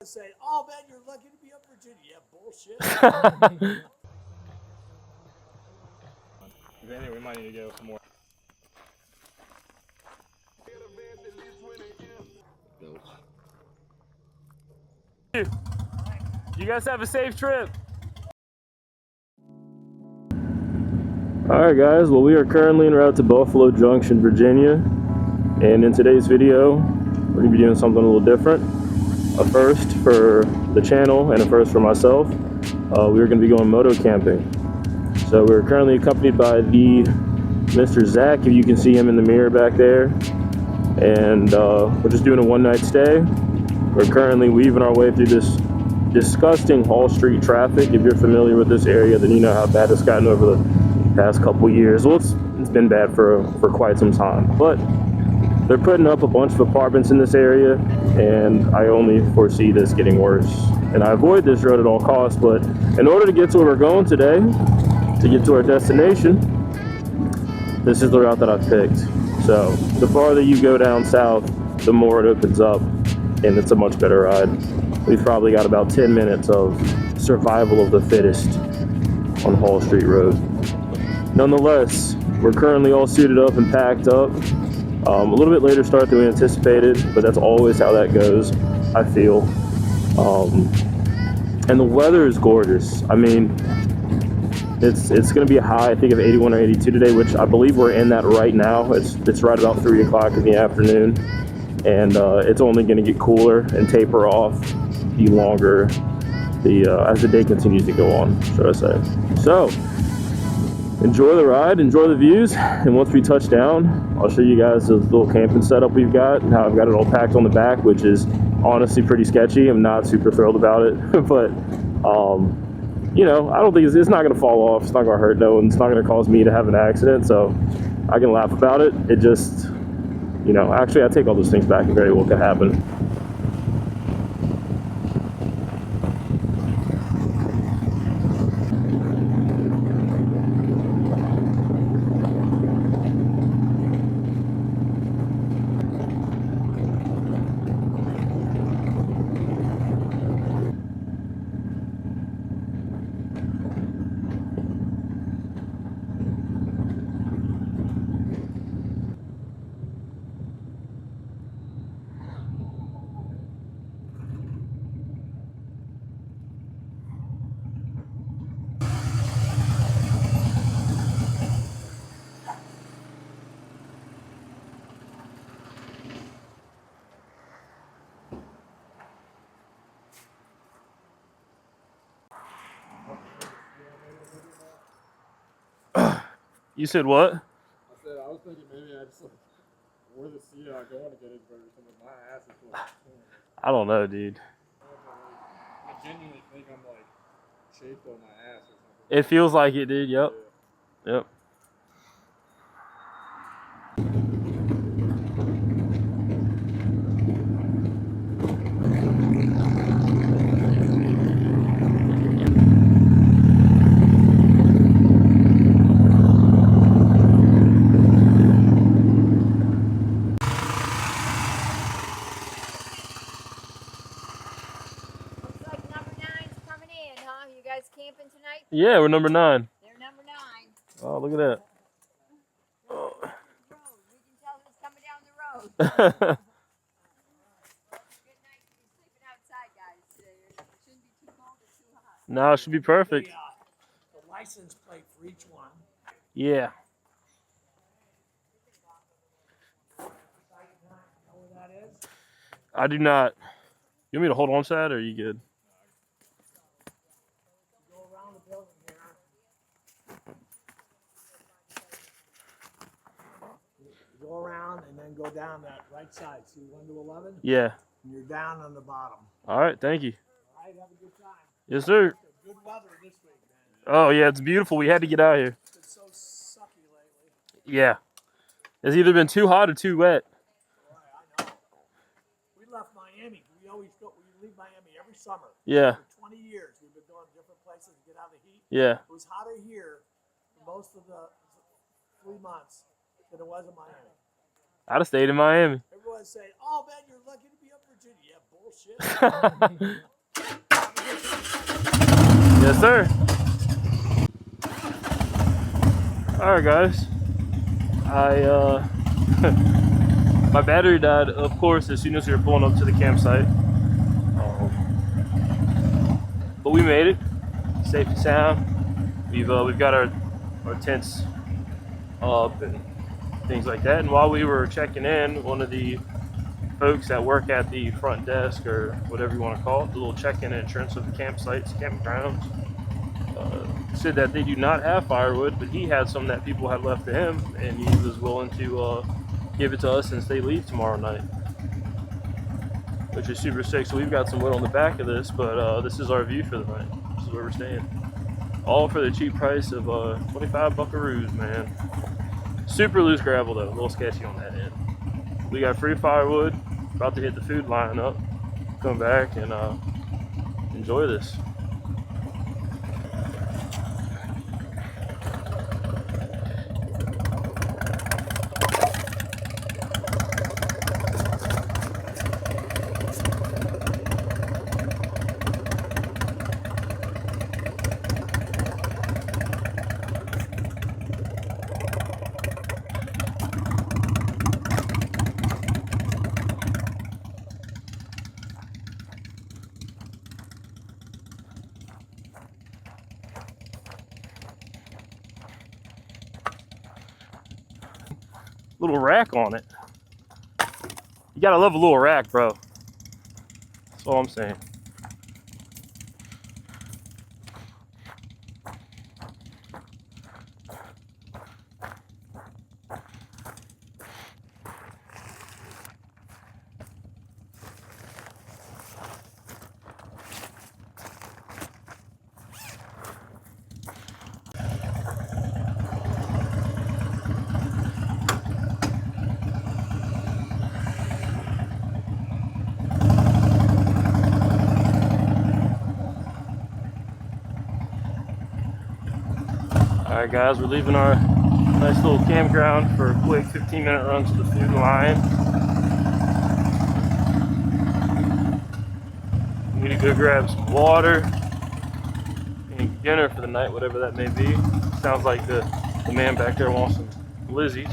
Say, oh man, you're lucky to be up Virginia. Yeah, bullshit. If anything, we might need to go some more. You guys have a safe trip. Alright guys, well we are currently en route to Buffalo Junction, Virginia, and in today's video we're going to be doing something a little different. A first for the channel and a first for myself. We're going to be going moto camping. So we're currently accompanied by the Mr. Zach, if you can see him in the mirror back there, and we're just doing a one-night stay. We're currently weaving our way through this disgusting Hall Street traffic. If you're familiar with this area, then you know how bad it's gotten over the past couple years. Well, it's been bad for quite some time, but they're putting up a bunch of apartments in this area, and I only foresee this getting worse. And I avoid this road at all costs, but in order to get to where we're going today, to get to our destination, this is the route that I've picked. So the farther you go down south, the more it opens up, and it's a much better ride. We've probably got about 10 minutes of survival of the fittest on Hall Street Road. Nonetheless, we're currently all suited up and packed up. A little bit later start than we anticipated, but that's always how that goes, I feel. And the weather is gorgeous. I mean, it's going to be a high, I think, of 81 or 82 today, which I believe we're in that right now. It's right about 3 o'clock in the afternoon, and it's only going to get cooler and taper off the longer as the day continues to go on, should I say. So enjoy the ride, enjoy the views, and once we touch down, I'll show you guys the little camping setup we've got and how I've got it all packed on the back, which is honestly pretty sketchy. I'm not super thrilled about it, but you know, I don't think it's not going to fall off. It's not going to hurt no one. It's not going to cause me to have an accident, so I can laugh about it. It just, you know, actually I take all those things back. It very well could happen. You said what? I said I was thinking maybe I just wore the seat out going to get it or something. My ass is full. I don't know, dude. I genuinely think I'm like shaped on my ass or something. It feels like it, dude. Yep. Yeah. Yep. Camping tonight? Yeah, we're number 9. They're number 9. Oh, look at that. Oh. We can tell who's coming down the road. Good night to be sleeping outside, guys. It shouldn't be too cold or too hot. No, it should be perfect. The license plate for each one. Yeah. Know where that is? I do not. You want me to hold on to that, or are you good? Go around the building here. You go around and then go down that right side. See 1 to 11? Yeah. And you're down on the bottom. All right, thank you. All right, have a good time. Yes, sir. Good weather this week, man. Oh, yeah, it's beautiful. We had to get out here. It's been so sucky lately. Yeah. It's either been too hot or too wet. Boy, I know. We left Miami. We leave Miami every summer. Yeah. For 20 years, we've been going to different places to get out of the heat. Yeah. It was hotter here for most of the 3 months than it was in Miami. I'd have stayed in Miami. Everyone's saying, oh man, you're lucky to be up Virginia. Yeah, bullshit. Yes, sir. All right, guys. My battery died, of course, as soon as we were pulling up to the campsite. But we made it, safe and sound. We've got our tents up and things like that. And while we were checking in, one of the folks that work at the front desk, or whatever you want to call it, the little check-in entrance of the campsites, campgrounds, said that they do not have firewood, but he had some that people had left to him, and he was willing to give it to us since they leave tomorrow night, which is super sick. So we've got some wood on the back of this, but this is our view for the night. This is where we're staying. All for the cheap price of 25 buckaroos, man. Super loose gravel though, a little sketchy on that end. We got free firewood, about to hit the food line up, come back and enjoy this. Little rack on it. You gotta love a little rack, bro. That's all I'm saying. Alright guys, we're leaving our nice little campground for a quick 15-minute run to the food line. We need to go grab some water and dinner for the night, whatever that may be. Sounds like the man back there wants some Lizzie's.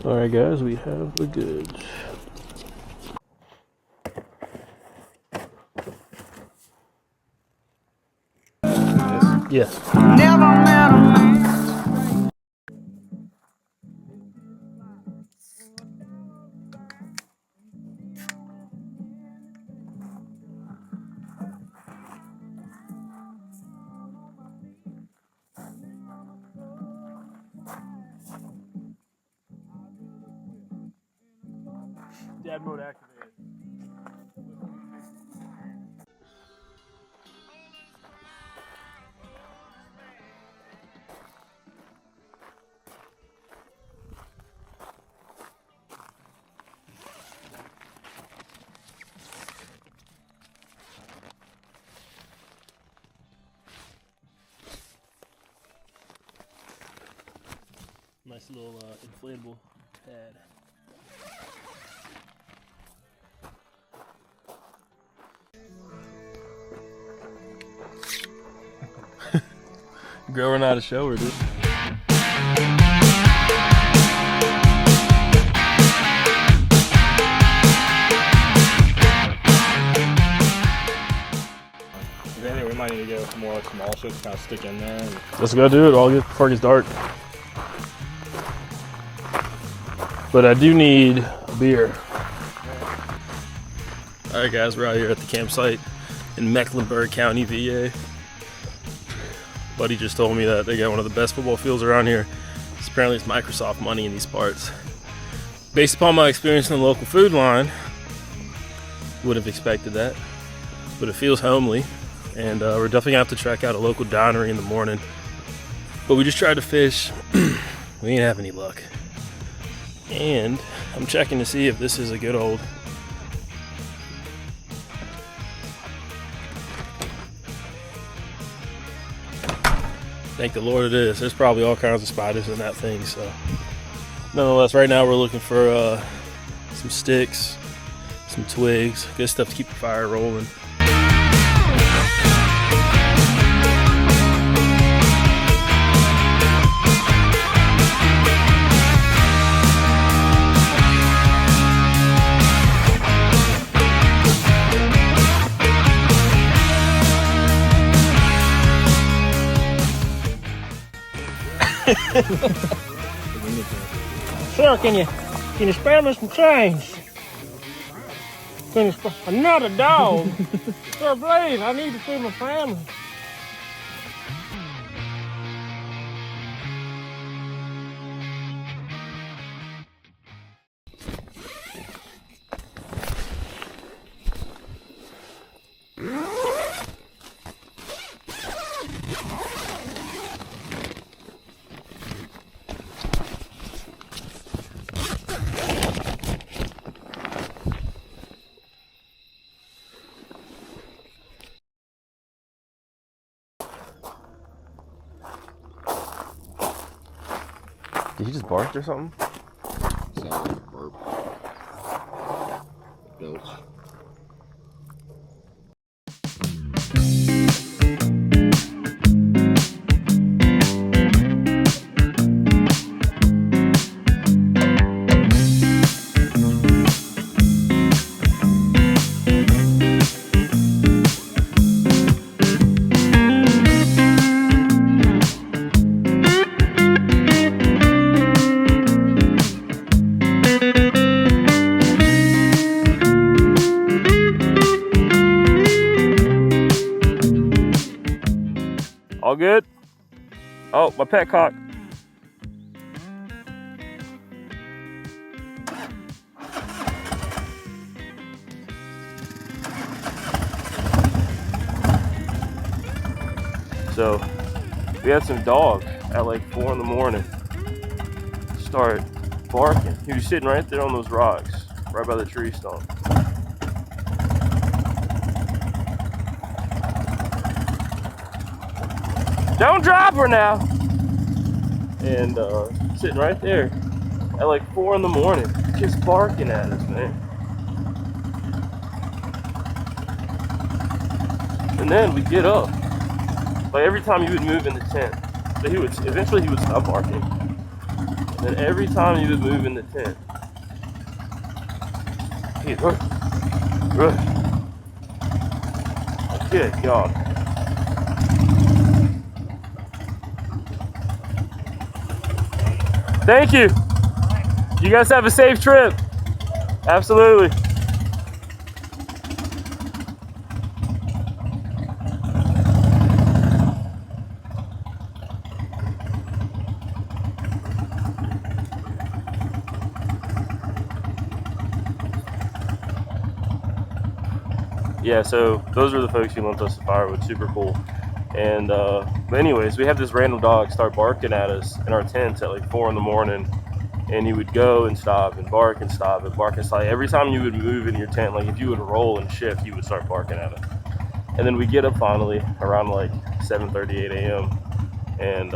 Alright guys, we have the goods. Yes. Never met a man. Dad mode activated. Nice little inflatable pad. Growing out of shower, dude. If anything, we might need to go for more like small shit to kind of stick in there. Let's go do it all before it gets dark. But I do need a beer. Alright guys, we're out here at the campsite in Mecklenburg County, VA. Buddy just told me that they got one of the best football fields around here. Apparently it's Microsoft money in these parts. Based upon my experience in the local food line, would have expected that. But it feels homely. and we're definitely gonna have to check out a local dinery in the morning. But we just tried to fish. We ain't have any luck. And I'm checking to see if this is a good old thank the Lord it is. There's probably all kinds of spiders in that thing, so nonetheless, right now we're looking for some sticks, some twigs, good stuff to keep the fire rolling. Sir, can you spare me some change? Can you spare another dog? Sir, please, I need to feed my family. Did he just bark or something? Sound like a burp. Belch. All good? Oh, my pet cock. So, we had some dog at like 4 in the morning start barking. He was sitting right there on those rocks, right by the tree stump. Don't drop her now! And sitting right there at like 4 in the morning, just barking at us, man. And then we get up. Like every time he would move in the tent, so eventually he would stop barking. And then every time he would move in the tent, he'd rush. Good God. Thank you. You guys have a safe trip. Absolutely. Yeah, so those are the folks who lent us the firewood. Super cool. And but anyways, we had this random dog start barking at us in our tent at like 4 in the morning, and he would go and stop and bark and stop and bark and stop. Every time you would move in your tent, like if you would roll and shift, he would start barking at it. And then we get up finally around like 7:38 a.m. and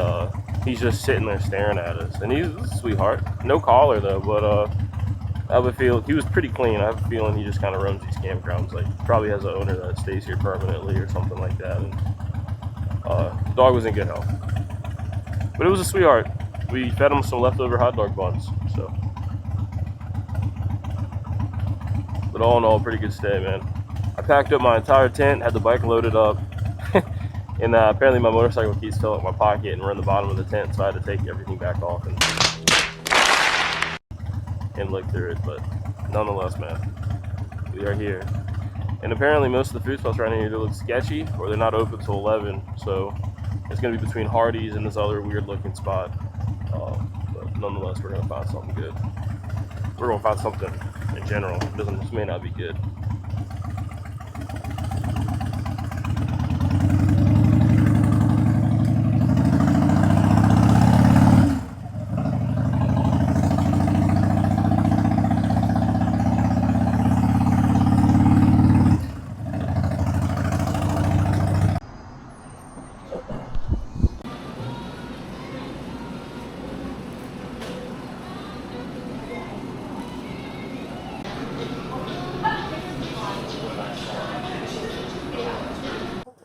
he's just sitting there staring at us, and he's a sweetheart. No collar though, but I would feel he was pretty clean. I have a feeling he just kind of roams these campgrounds, like probably has an owner that stays here permanently or something like that. And the dog was in good health, but it was a sweetheart. We fed him some leftover hot dog buns, so. But all in all, pretty good stay, man. I packed up my entire tent, had the bike loaded up, and apparently my motorcycle keys fell in my pocket and were in the bottom of the tent, so I had to take everything back off and look through it. But nonetheless, man, we are here. And apparently most of the food spots around here either look sketchy or they're not open till 11, so it's going to be between Hardee's and this other weird looking spot. But nonetheless, we're going to find something good. We're going to find something in general. This may not be good.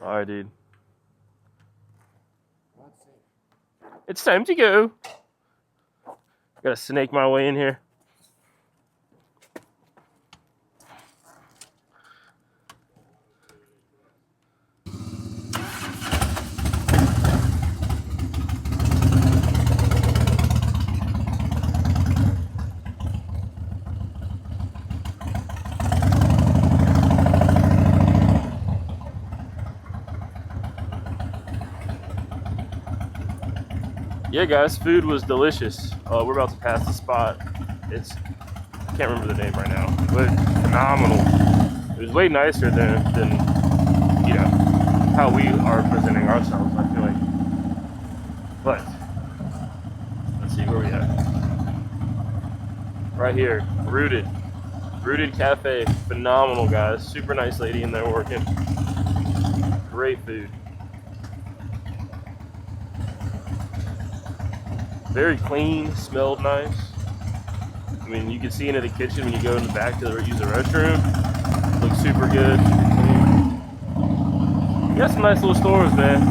All right, dude. Let's see. It's time to go. Gotta snake my way in here. Yeah, guys, food was delicious. We're about to pass the spot. I can't remember the name right now, but phenomenal. It was way nicer than you know, how we are presenting ourselves, I feel like. But, let's see, where we at? Right here, Rooted Cafe, phenomenal, guys. Super nice lady in there working. Great food. Very clean, smelled nice. I mean, you can see into the kitchen when you go in the back to use the restroom. Looks super good, super clean. You got some nice little stores, man.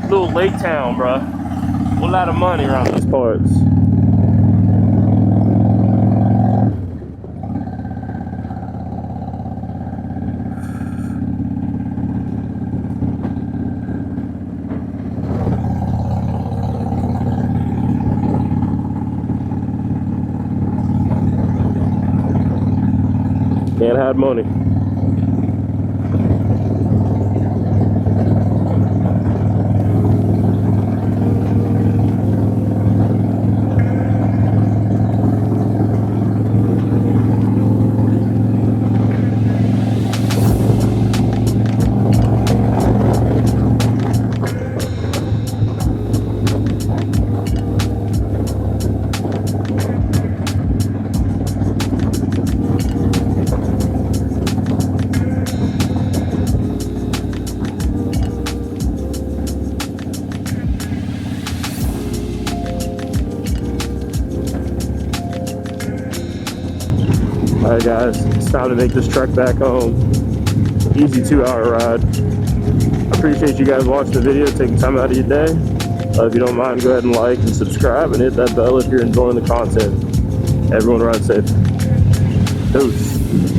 Little lake town, bruh. A lot of money around these parts. Can't hide money. Alright guys, it's time to make this trek back home. Easy 2-hour ride. I appreciate you guys watching the video, taking time out of your day. If you don't mind, go ahead and like and subscribe and hit that bell if you're enjoying the content. Everyone ride safe. Deuce.